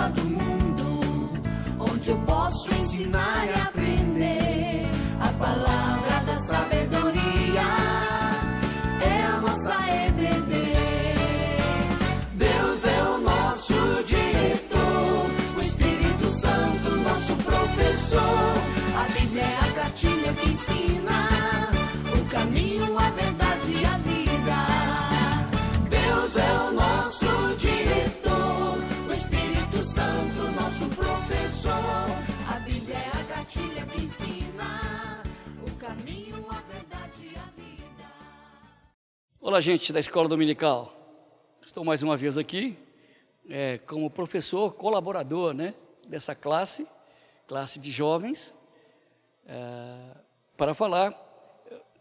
escola do mundo, onde eu posso ensinar e aprender. A palavra da sabedoria é a nossa EBD. Deus é o nosso diretor, o Espírito Santo nosso professor. A Bíblia é a cartilha que ensina o caminho, a verdade e a vida. Deus é o nosso diretor, o Espírito Santo nosso professor. A Bíblia é a cartilha que ensina o caminho, a verdade e a vida. Olá, gente da Escola Dominical. Estou mais uma vez aqui como professor colaborador, dessa classe de jovens, para falar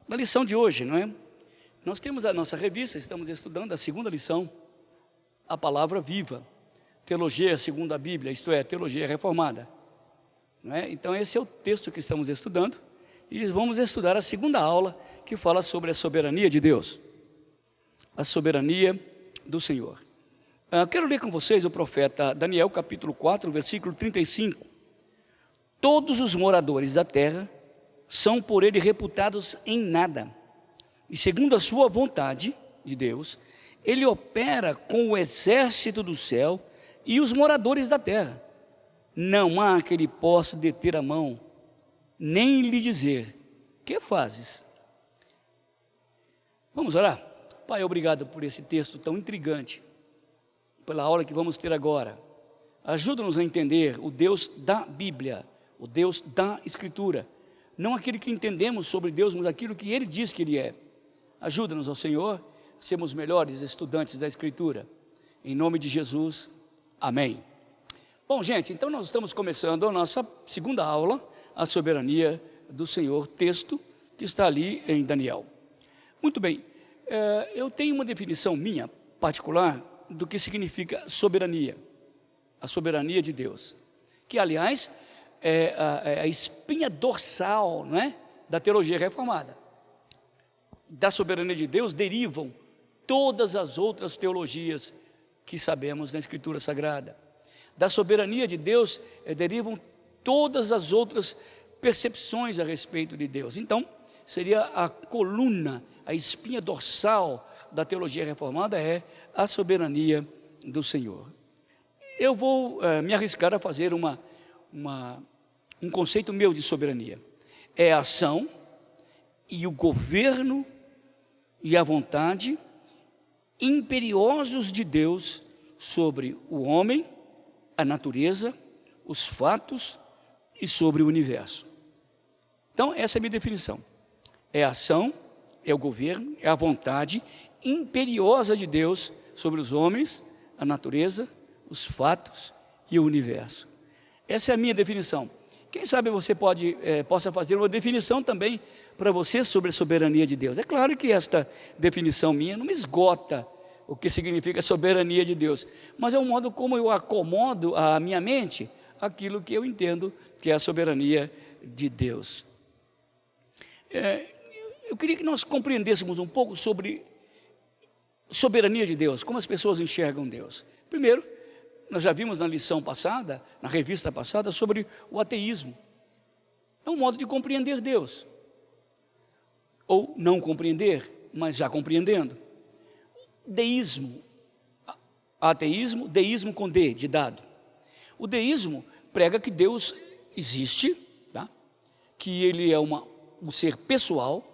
da lição de hoje, não é? Nós temos a nossa revista, estamos estudando a segunda lição, a palavra viva, teologia segundo a Bíblia, isto é, teologia reformada, não é? Então esse é o texto que estamos estudando, e vamos estudar a segunda aula, que fala sobre a soberania de Deus, a soberania do Senhor. Quero ler com vocês o profeta Daniel, capítulo 4, versículo 35. Todos os moradores da terra são por ele reputados em nada, e segundo a sua vontade de Deus, ele opera com o exército do céu e os moradores da terra. Não há que ele possa deter a mão, nem lhe dizer: que fazes? Vamos orar? Pai, obrigado por esse texto tão intrigante, pela aula que vamos ter agora. Ajuda-nos a entender o Deus da Bíblia, o Deus da Escritura, não aquele que entendemos sobre Deus, mas aquilo que Ele diz que Ele é. Ajuda-nos, ó Senhor, a sermos melhores estudantes da Escritura, em nome de Jesus, amém. Bom, gente, então nós estamos começando a nossa segunda aula, a soberania do Senhor, texto que está ali em Daniel. Muito bem, eu tenho uma definição minha, particular, do que significa soberania, a soberania de Deus, que aliás é a espinha dorsal, não é, da teologia reformada. Da soberania de Deus derivam todas as outras teologias que sabemos na Escritura Sagrada. Da soberania de Deus derivam todas as outras percepções a respeito de Deus. Então, seria a coluna, a espinha dorsal da teologia reformada é a soberania do Senhor. Eu vou me arriscar a fazer um conceito meu de soberania. É a ação e o governo e a vontade imperiosos de Deus sobre o homem, a natureza, os fatos e sobre o universo. Então, essa é a minha definição. É a ação, é o governo, é a vontade imperiosa de Deus sobre os homens, a natureza, os fatos e o universo. Essa é a minha definição. Quem sabe você possa fazer uma definição também para você sobre a soberania de Deus. É claro que esta definição minha não esgota o que significa soberania de Deus, mas é um modo como eu acomodo a minha mente aquilo que eu entendo que é a soberania de Deus. Eu queria que nós compreendêssemos um pouco sobre soberania de Deus, como as pessoas enxergam Deus. Primeiro, nós já vimos na lição passada, na revista passada, sobre o ateísmo. É um modo de compreender Deus. Ou não compreender, mas já compreendendo. Deísmo, ateísmo, deísmo com D, de dado. O deísmo prega que Deus existe, tá? Que Ele é um ser pessoal,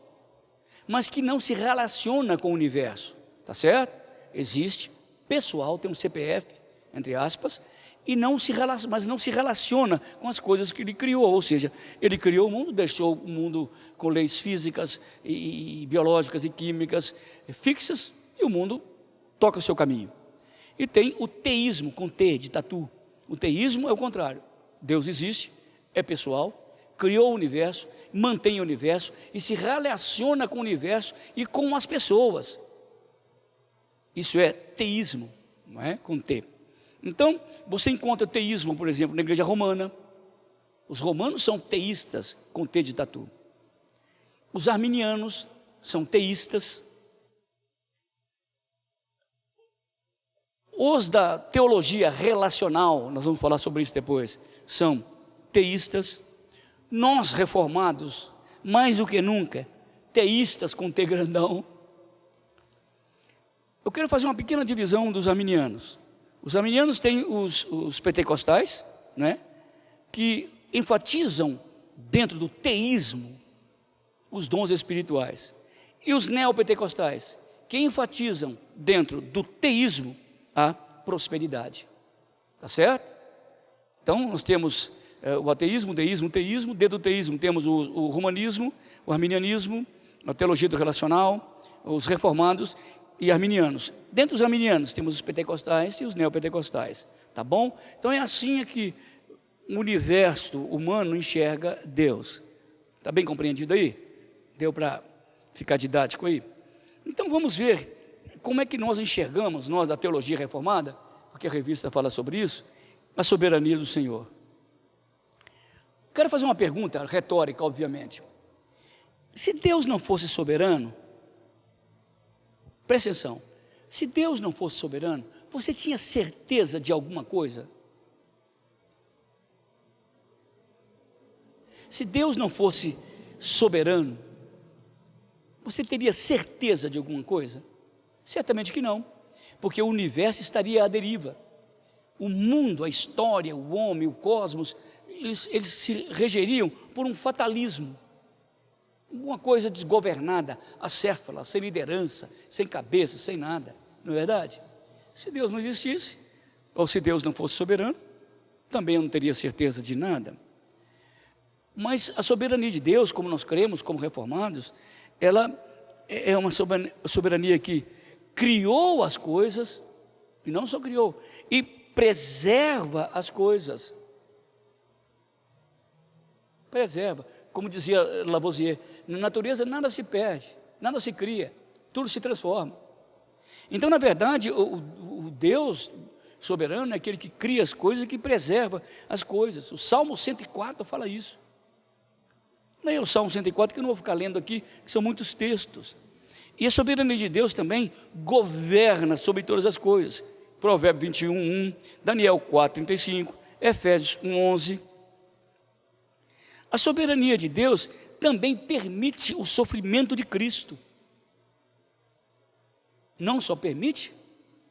mas que não se relaciona com o universo, tá certo? Existe, pessoal, tem um CPF, entre aspas, mas não se relaciona com as coisas que Ele criou, ou seja, Ele criou o mundo, deixou o mundo com leis físicas e biológicas e químicas fixas, e o mundo toca o seu caminho. E tem o teísmo, com T, de tatu. O teísmo é o contrário. Deus existe, é pessoal, criou o universo, mantém o universo e se relaciona com o universo e com as pessoas. Isso é teísmo, não é? Com T. Então, você encontra teísmo, por exemplo, na igreja romana. Os romanos são teístas, com T de tatu. Os arminianos são teístas. Os da teologia relacional, nós vamos falar sobre isso depois, são teístas. Nós reformados, mais do que nunca, teístas com T grandão. Eu quero fazer uma pequena divisão dos arminianos. Os arminianos têm os pentecostais, né, que enfatizam dentro do teísmo os dons espirituais. E os neopentecostais, que enfatizam dentro do teísmo a prosperidade. Tá certo? Então, nós temos o ateísmo, o deísmo, o teísmo. Dentro do teísmo temos o romanismo, o arminianismo, a teologia do relacional, os reformados e arminianos. Dentro dos arminianos temos os pentecostais e os neopentecostais. Tá bom? Então, é assim que o universo humano enxerga Deus. Está bem compreendido aí? Deu para ficar didático aí? Então vamos ver como é que nós enxergamos, nós da teologia reformada, porque a revista fala sobre isso, a soberania do Senhor. Quero fazer uma pergunta retórica, obviamente. Se Deus não fosse soberano, presta atenção, se Deus não fosse soberano, você tinha certeza de alguma coisa? Se Deus não fosse soberano, você teria certeza de alguma coisa? Certamente que não, porque o universo estaria à deriva. O mundo, a história, o homem, o cosmos, eles se regeriam por um fatalismo, uma coisa desgovernada, acéfala, sem liderança, sem cabeça, sem nada, não é verdade? Se Deus não existisse, ou se Deus não fosse soberano, também eu não teria certeza de nada. Mas a soberania de Deus, como nós cremos, como reformados, ela é uma soberania que criou as coisas, e não só criou, e preserva as coisas. Preserva, como dizia Lavoisier, na natureza nada se perde, nada se cria, tudo se transforma. Então, na verdade, o Deus soberano é aquele que cria as coisas e que preserva as coisas. O Salmo 104 fala isso. Leia o Salmo 104, que eu não vou ficar lendo aqui, que são muitos textos. E a soberania de Deus também governa sobre todas as coisas. Provérbio 21, 1, Daniel 4, 35, Efésios 1, 11. A soberania de Deus também permite o sofrimento de Cristo. Não só permite,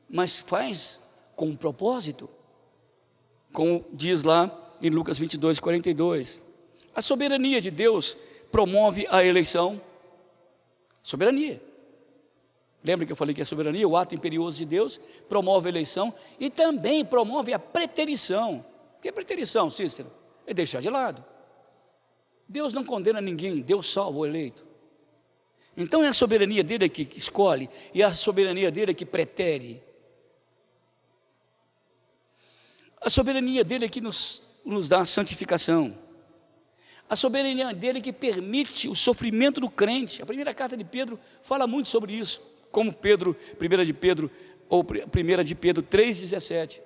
mas faz com um propósito. Como diz lá em Lucas 22, 42. A soberania de Deus promove a eleição. Soberania. Lembra que eu falei que a soberania, o ato imperioso de Deus, promove a eleição e também promove a preterição. O que é preterição, Cícero? É deixar de lado. Deus não condena ninguém, Deus salva o eleito. Então é a soberania dele que escolhe e a soberania dele que pretere. A soberania dele que nos dá a santificação. A soberania dele que permite o sofrimento do crente. A primeira carta de Pedro fala muito sobre isso, como 1 de Pedro 3,17.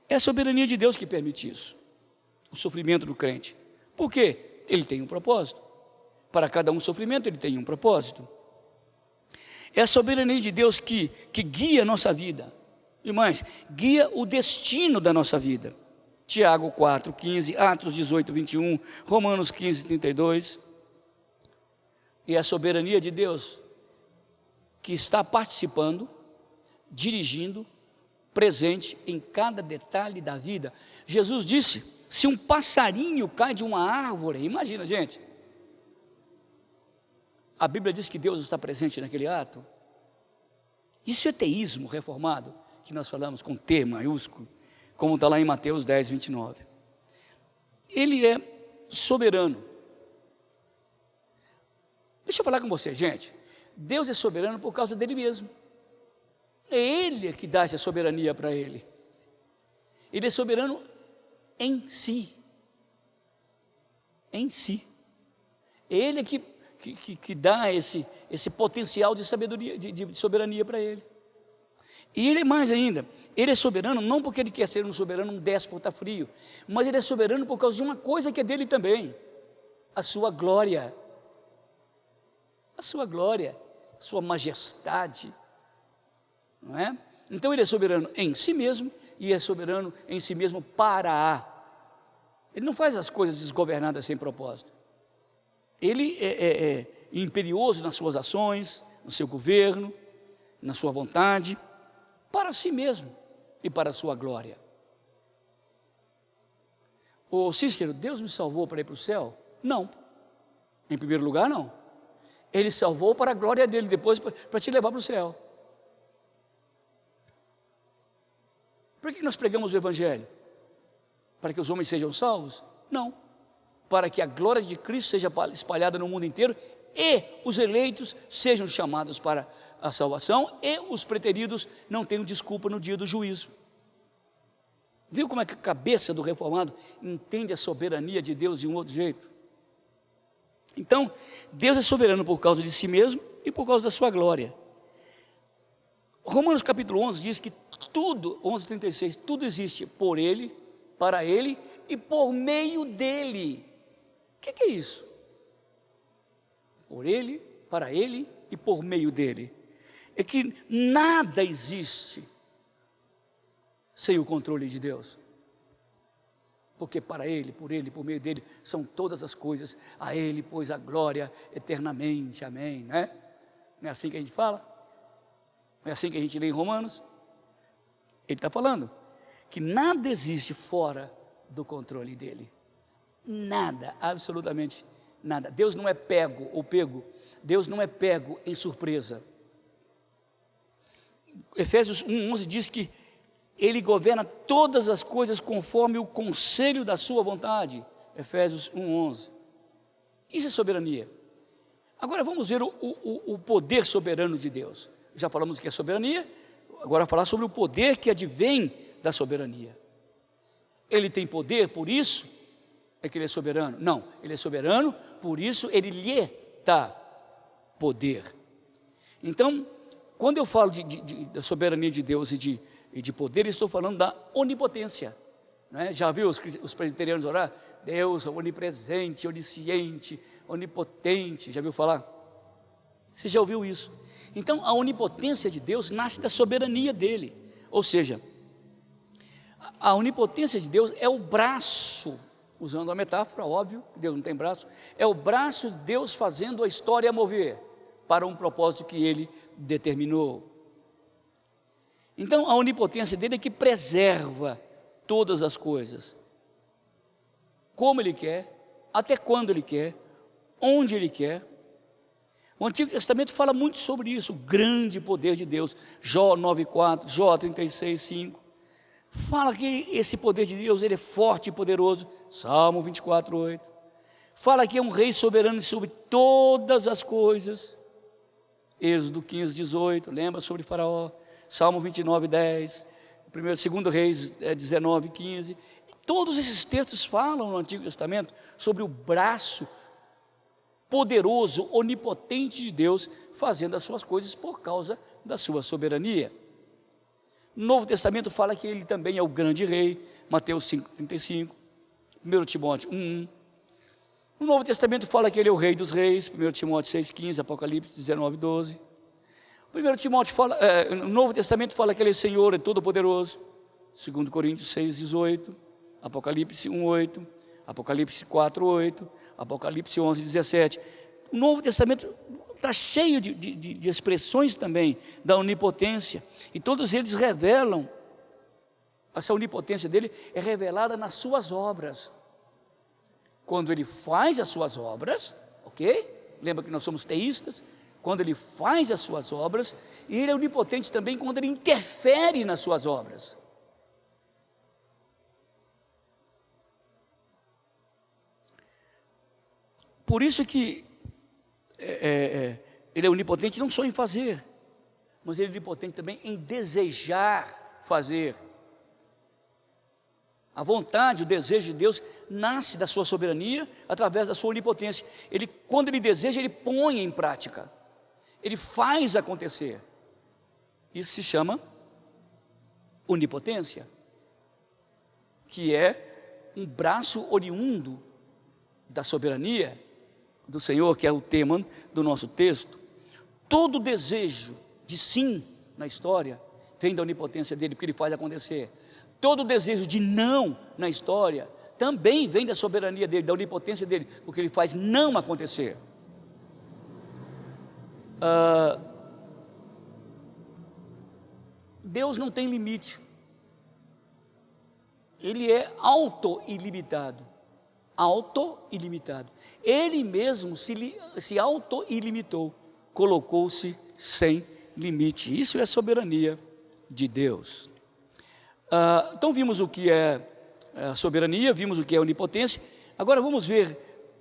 É a soberania de Deus que permite isso, o sofrimento do crente. Por quê? Ele tem um propósito. Para cada um sofrimento ele tem um propósito. É a soberania de Deus que guia a nossa vida. E mais, guia o destino da nossa vida. Tiago 4, 15, Atos 18, 21, Romanos 15, 32. E a soberania de Deus que está participando, dirigindo, presente em cada detalhe da vida. Jesus disse, se um passarinho cai de uma árvore, imagina, gente. A Bíblia diz que Deus está presente naquele ato. Isso é teísmo reformado, que nós falamos com T maiúsculo, como está lá em Mateus 10, 29. Ele é soberano. Deixa eu falar com você, gente. Deus é soberano por causa dele mesmo. É Ele que dá essa soberania para Ele. Ele é soberano em si. Em si. É Ele que dá esse potencial de sabedoria, de soberania para Ele. E Ele é mais ainda, Ele é soberano não porque Ele quer ser um soberano, um déspota frio, mas Ele é soberano por causa de uma coisa que é dele também, a sua glória. A sua glória, a sua majestade, não é? Então ele é soberano em si mesmo e é soberano em si mesmo Ele não faz as coisas desgovernadas sem propósito. Ele é imperioso nas suas ações, no seu governo, na sua vontade, para si mesmo e para a sua glória. Ô Cícero, Deus me salvou para ir para o céu? Não. Em primeiro lugar, não. Ele salvou para a glória dele, depois para te levar para o céu. Por que nós pregamos o Evangelho? Para que os homens sejam salvos? Não. Para que a glória de Cristo seja espalhada no mundo inteiro e os eleitos sejam chamados para a salvação e os preteridos não tenham desculpa no dia do juízo. Viu como é que a cabeça do reformado entende a soberania de Deus de um outro jeito? Então, Deus é soberano por causa de si mesmo e por causa da sua glória. Romanos capítulo 11 diz que tudo, 11:36, tudo existe por Ele, para Ele e por meio dEle. O que é isso? Por Ele, para Ele e por meio dEle. É que nada existe sem o controle de Deus. Porque para Ele, por meio dEle, são todas as coisas. A Ele, pois, a glória eternamente. Amém. Não é assim que a gente fala? Não é assim que a gente lê em Romanos? Ele está falando que nada existe fora do controle dEle. Nada, absolutamente nada. Deus não é pego ou pego. Deus não é pego em surpresa. Efésios 1:11 diz que Ele governa todas as coisas conforme o conselho da sua vontade. Efésios 1:11. Isso é soberania. Agora vamos ver o poder soberano de Deus. Já falamos que é soberania, agora falar sobre o poder que advém da soberania. Ele tem poder, por isso é que Ele é soberano? Não, Ele é soberano, por isso Ele lhe dá poder. Então, quando eu falo da soberania de Deus e de poder, estou falando da onipotência. Não é? Já viu os presbiterianos orar? Deus é onipresente, onisciente, onipotente. Já viu falar? Você já ouviu isso? Então, a onipotência de Deus nasce da soberania dEle. Ou seja, a onipotência de Deus é o braço, usando a metáfora, óbvio, Deus não tem braço, é o braço de Deus fazendo a história mover para um propósito que Ele determinou. Então, a onipotência dEle é que preserva todas as coisas, como Ele quer, até quando Ele quer, onde Ele quer. O Antigo Testamento fala muito sobre isso, o grande poder de Deus. Jó 9:4, Jó 36:5. Fala que esse poder de Deus, Ele é forte e poderoso. Salmo 24:8. Fala que é um rei soberano sobre todas as coisas. Êxodo 15:18, lembra sobre Faraó. Salmo 29:10. 2 Reis 19:15. Todos esses textos falam no Antigo Testamento sobre o braço poderoso, onipotente de Deus, fazendo as suas coisas por causa da sua soberania. No Novo Testamento fala que Ele também é o grande rei, Mateus 5:35, 1 Timóteo 1:1. No Novo Testamento fala que Ele é o rei dos reis, 1 Timóteo 6:15, Apocalipse 19:12. No Novo Testamento fala que Ele é Senhor, é todo-poderoso, 2 Coríntios 6:18, Apocalipse 1:8, Apocalipse 4:8, Apocalipse 11:17. O Novo Testamento está cheio de expressões também da onipotência, e todos eles revelam, essa onipotência dele é revelada nas suas obras. Quando Ele faz as suas obras, ok? Lembra que nós somos teístas? Quando Ele faz as suas obras, e Ele é onipotente também quando Ele interfere nas suas obras. Por isso que Ele é onipotente não só em fazer, mas Ele é onipotente também em desejar fazer. A vontade, o desejo de Deus nasce da sua soberania através da sua onipotência. Quando Ele deseja, Ele põe em prática. Ele faz acontecer. Isso se chama onipotência, que é um braço oriundo da soberania do Senhor, que é o tema do nosso texto. Todo desejo de sim na história vem da onipotência dele, porque ele faz acontecer. Todo desejo de não na história também vem da soberania dele, da onipotência dele, porque ele faz não acontecer. Deus não tem limite. Ele é auto-ilimitado. Auto-ilimitado. Ele mesmo se auto-ilimitou, colocou-se sem limite. Isso é soberania de Deus. Então vimos o que é a soberania, vimos o que é a onipotência. Agora vamos ver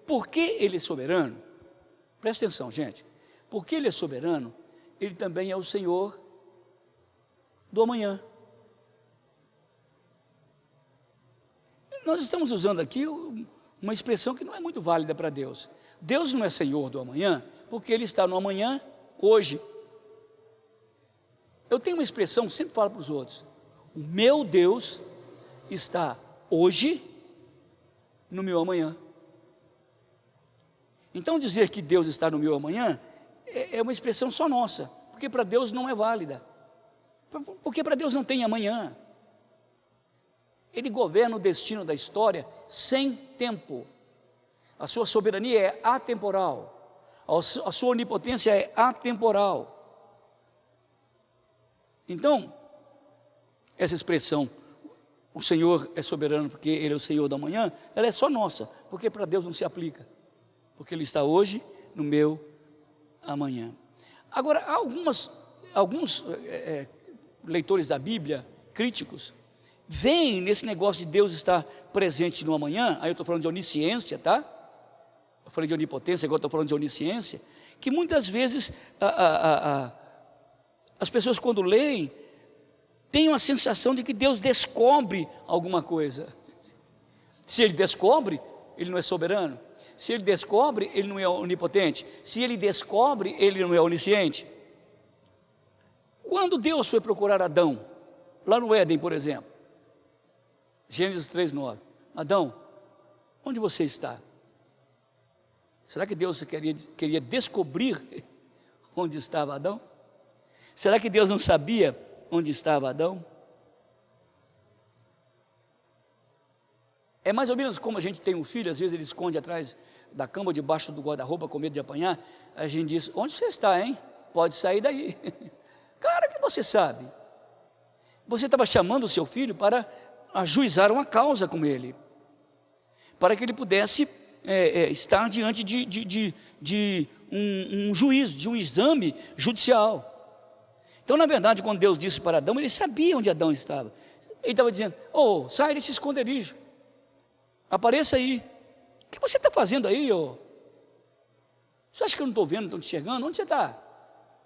por que ele é soberano. Presta atenção, gente. Porque ele é soberano, ele também é o Senhor do amanhã. Nós estamos usando aqui uma expressão que não é muito válida para Deus. Deus não é Senhor do amanhã, porque Ele está no amanhã, hoje. Eu tenho uma expressão, sempre falo para os outros: o meu Deus está hoje no meu amanhã. Então dizer que Deus está no meu amanhã é uma expressão só nossa, porque para Deus não é válida, porque para Deus não tem amanhã. Ele governa o destino da história sem tempo. A sua soberania é atemporal. A sua onipotência é atemporal. Então, essa expressão, o Senhor é soberano porque Ele é o Senhor do amanhã, ela é só nossa, porque para Deus não se aplica. Porque Ele está hoje no meu amanhã. Agora, alguns leitores da Bíblia, críticos, veem nesse negócio de Deus estar presente no amanhã. Aí eu estou falando de onisciência, tá? Eu falei de onipotência, agora estou falando de onisciência, que muitas vezes as pessoas quando leem, têm uma sensação de que Deus descobre alguma coisa. Se Ele descobre, Ele não é soberano. Se Ele descobre, Ele não é onipotente. Se Ele descobre, Ele não é onisciente. Quando Deus foi procurar Adão, lá no Éden, por exemplo, Gênesis 3:9, Adão, onde você está? Será que Deus queria descobrir onde estava Adão? Será que Deus não sabia onde estava Adão? É mais ou menos como a gente tem um filho, às vezes ele esconde atrás da cama, debaixo do guarda-roupa, com medo de apanhar. A gente diz: onde você está, hein? Pode sair daí. Claro que você sabe. Você estava chamando o seu filho para ajuizar uma causa com ele, para que ele pudesse estar diante de um juízo, de um exame judicial. Então, na verdade, quando Deus disse para Adão, ele sabia onde Adão estava. Ele estava dizendo: oh, sai desse esconderijo, apareça aí. O que você está fazendo aí? Oh? Você acha que eu não estou vendo, não estou te enxergando? Onde você está?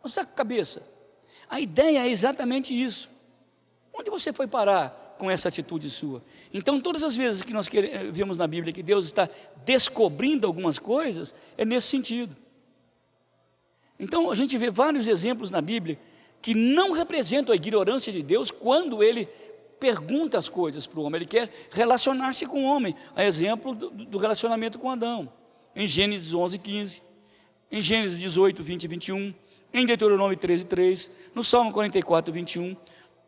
Onde você está com a cabeça? A ideia é exatamente isso. Onde você foi parar com essa atitude sua? Então, todas as vezes que nós vemos na Bíblia que Deus está descobrindo algumas coisas, é nesse sentido. Então, a gente vê vários exemplos na Bíblia que não representam a ignorância de Deus quando Ele pergunta as coisas para o homem. Ele quer relacionar-se com o homem, a exemplo do relacionamento com Adão, em Gênesis 11:15, em Gênesis 18, 20 e 21, em Deuteronômio 13:3, no Salmo 44, 21,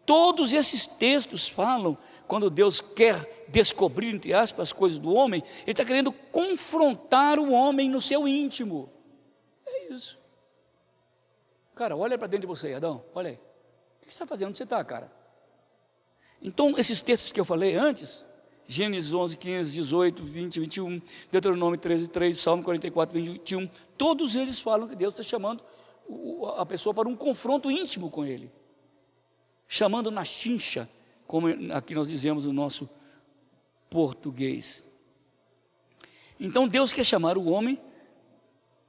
todos esses textos falam, quando Deus quer descobrir, entre aspas, as coisas do homem, Ele está querendo confrontar o homem no seu íntimo. É isso. Cara, olha para dentro de você, Adão, olha aí. O que você está fazendo? Onde você está, cara? Então, esses textos que eu falei antes, Gênesis 11, 15, 18, 20, 21, Deuteronômio 13, 3, Salmo 44, 21, todos eles falam que Deus está chamando a pessoa para um confronto íntimo com Ele, chamando na chincha, como aqui nós dizemos no nosso português. Então Deus quer chamar o homem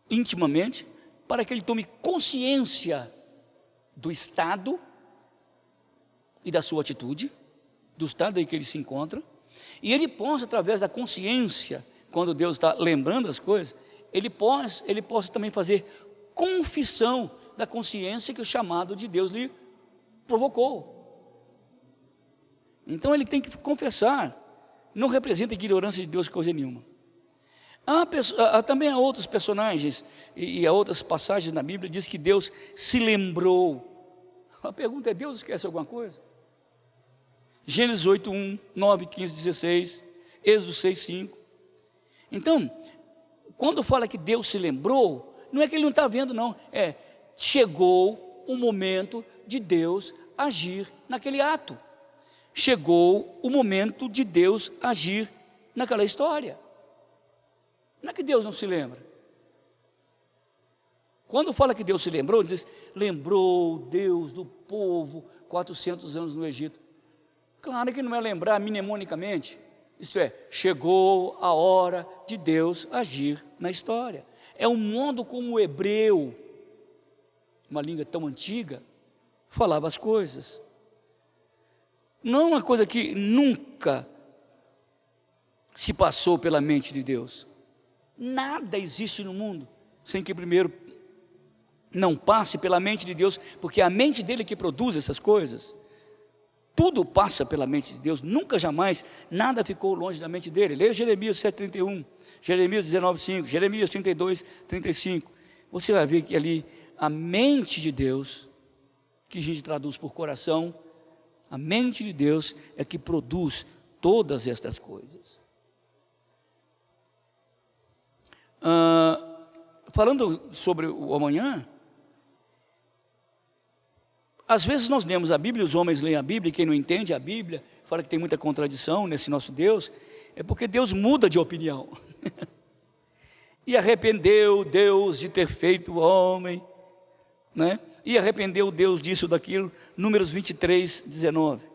intimamente, para que ele tome consciência do estado e da sua atitude, do estado em que ele se encontra, e ele possa, através da consciência, quando Deus está lembrando as coisas, ele possa também fazer confissão da consciência que o chamado de Deus lhe provocou. Então ele tem que confessar. Não representa a ignorância de Deus coisa nenhuma. Também há outros personagens e há outras passagens na Bíblia diz que Deus se lembrou. A pergunta é: Deus esquece alguma coisa? Gênesis 8, 1, 9, 15, 16, Êxodo 6, 5. Então, quando fala que Deus se lembrou, não é que ele não está vendo, não. Chegou o momento de Deus agir naquele ato. Chegou o momento de Deus agir naquela história. Não é que Deus não se lembra. Quando fala que Deus se lembrou, diz: lembrou Deus do povo 400 anos no Egito. Claro que não é lembrar mnemonicamente. Isto é, chegou a hora de Deus agir na história. É um modo como o hebreu, uma língua tão antiga, falava as coisas. Não é uma coisa que nunca se passou pela mente de Deus. Nada existe no mundo sem que primeiro não passe pela mente de Deus, porque é a mente dele que produz essas coisas. Tudo passa pela mente de Deus, nunca jamais nada ficou longe da mente dele. Leia Jeremias 7,31, Jeremias 19,5, Jeremias 32, 35. Você vai ver que ali a mente de Deus, que a gente traduz por coração, a mente de Deus é que produz todas estas coisas. Falando sobre o amanhã, às vezes nós lemos a Bíblia, os homens leem a Bíblia, e quem não entende a Bíblia, fala que tem muita contradição nesse nosso Deus, é porque Deus muda de opinião. E arrependeu Deus de ter feito o homem, né? E arrependeu Deus disso, daquilo, Números 23, 19.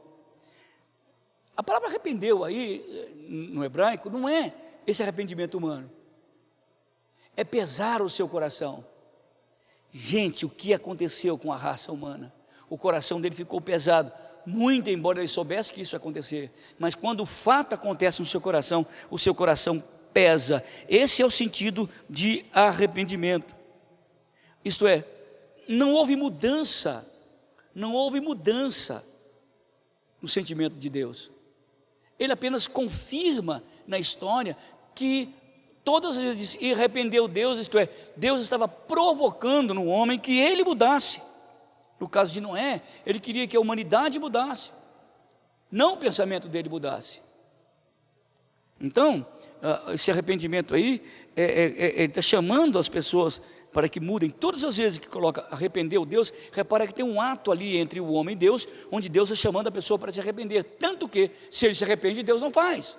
A palavra arrependeu aí, no hebraico, não é esse arrependimento humano, é pesar o seu coração. Gente, o que aconteceu com a raça humana? O coração dele ficou pesado, muito embora ele soubesse que isso ia acontecer, mas quando o fato acontece no seu coração, o seu coração pesa. Esse é o sentido de arrependimento. Isto é, não houve mudança no sentimento de Deus. Ele apenas confirma na história que todas as vezes e arrependeu Deus, isto é, Deus estava provocando no homem que ele mudasse. No caso de Noé, ele queria que a humanidade mudasse, não o pensamento dele mudasse. Então, esse arrependimento aí, ele está chamando as pessoas para que mudem. Todas as vezes que coloca arrependeu Deus, repara que tem um ato ali entre o homem e Deus, onde Deus está chamando a pessoa para se arrepender. Tanto que, se ele se arrepende, Deus não faz.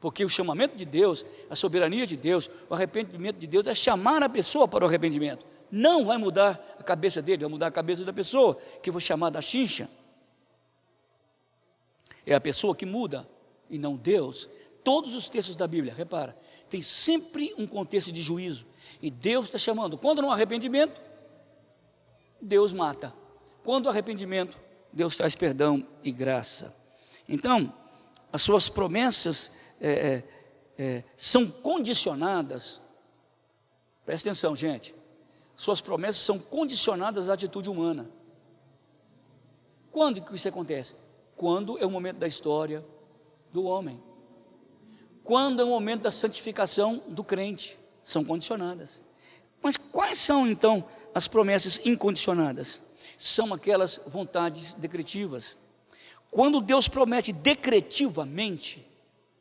Porque o chamamento de Deus, a soberania de Deus, o arrependimento de Deus é chamar a pessoa para o arrependimento. Não vai mudar a cabeça dele, vai mudar a cabeça da pessoa, que foi chamada a chincha. É a pessoa que muda, e não Deus. Todos os textos da Bíblia, repara, tem sempre um contexto de juízo. E Deus está chamando. Quando não há arrependimento, Deus mata. Quando há arrependimento, Deus traz perdão e graça. Então, as suas promessas são condicionadas. Presta atenção, gente. Suas promessas são condicionadas à atitude humana. Quando que isso acontece? Quando é o momento da história do homem. Quando é o momento da santificação do crente. São condicionadas. Mas quais são então as promessas incondicionadas? São aquelas vontades decretivas. Quando Deus promete decretivamente,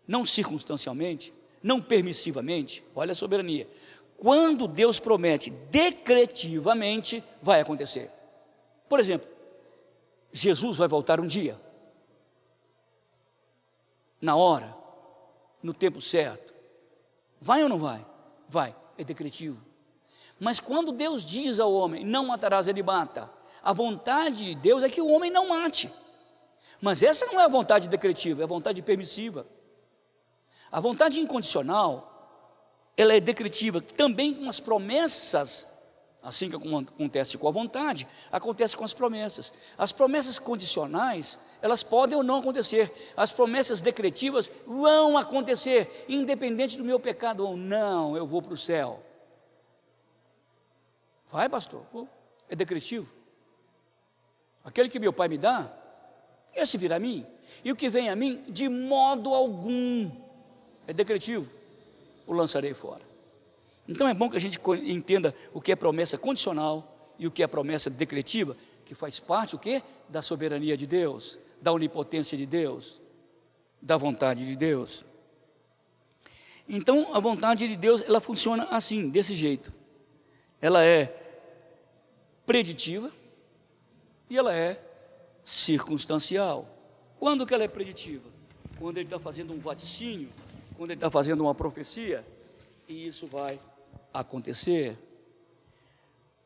não circunstancialmente, não permissivamente, olha a soberania. Quando Deus promete decretivamente, vai acontecer. Por exemplo, Jesus vai voltar um dia, na hora, no tempo certo. Vai ou não vai? Vai, é decretivo. Mas quando Deus diz ao homem, não matarás, ele mata. A vontade de Deus é que o homem não mate. Mas essa não é a vontade decretiva, é a vontade permissiva. A vontade incondicional, ela é decretiva, também com as promessas, assim que acontece com a vontade, acontece com as promessas. As promessas condicionais, elas podem ou não acontecer. As promessas decretivas vão acontecer, independente do meu pecado ou não, eu vou para o céu. Vai, pastor, é decretivo. Aquele que meu pai me dá, esse virá a mim. E o que vem a mim, de modo algum, é decretivo, o lançarei fora. Então é bom que a gente entenda o que é promessa condicional e o que é promessa decretiva, que faz parte o quê? Da soberania de Deus, da onipotência de Deus, da vontade de Deus. Então, a vontade de Deus, ela funciona assim, desse jeito. Ela é preditiva e ela é circunstancial. Quando que ela é preditiva? Quando ele está fazendo um vaticínio, quando ele está fazendo uma profecia, e isso vai acontecer.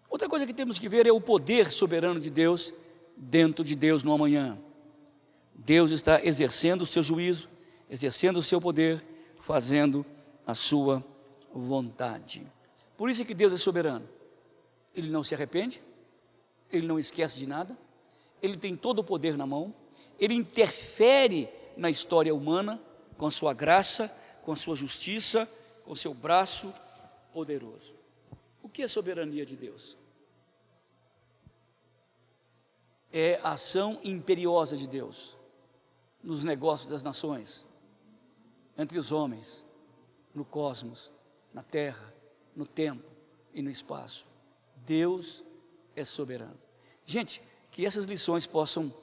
Outra coisa que temos que ver é o poder soberano de Deus dentro de Deus no amanhã. Deus está exercendo o seu juízo, exercendo o seu poder, fazendo a sua vontade. Por isso é que Deus é soberano. Ele não se arrepende, ele não esquece de nada, ele tem todo o poder na mão, ele interfere na história humana com a sua graça, com a sua justiça, com o seu braço poderoso. O que é soberania de Deus? É a ação imperiosa de Deus nos negócios das nações, entre os homens, no cosmos, na terra, no tempo e no espaço. Deus é soberano. Gente, que essas lições possam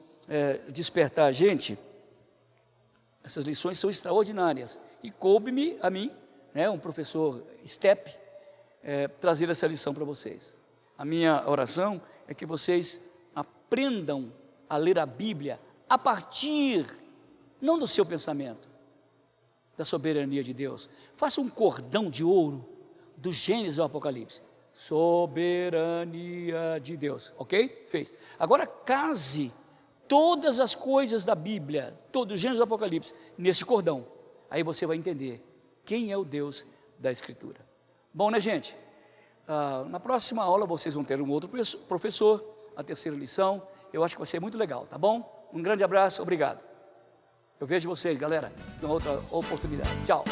despertar a gente. Essas lições são extraordinárias e coube-me a mim, um professor STEP, trazer essa lição para vocês. A minha oração é que vocês aprendam a ler a Bíblia a partir, não do seu pensamento, da soberania de Deus. Faça um cordão de ouro do Gênesis ao Apocalipse. Soberania de Deus, ok? Fez. Agora case todas as coisas da Bíblia, todo o Gênesis do Apocalipse, nesse cordão. Aí você vai entender quem é o Deus da Escritura. Bom, né, gente? Na próxima aula vocês vão ter um outro professor, a terceira lição. Eu acho que vai ser muito legal, tá bom? Um grande abraço, obrigado. Eu vejo vocês, galera, em outra oportunidade. Tchau.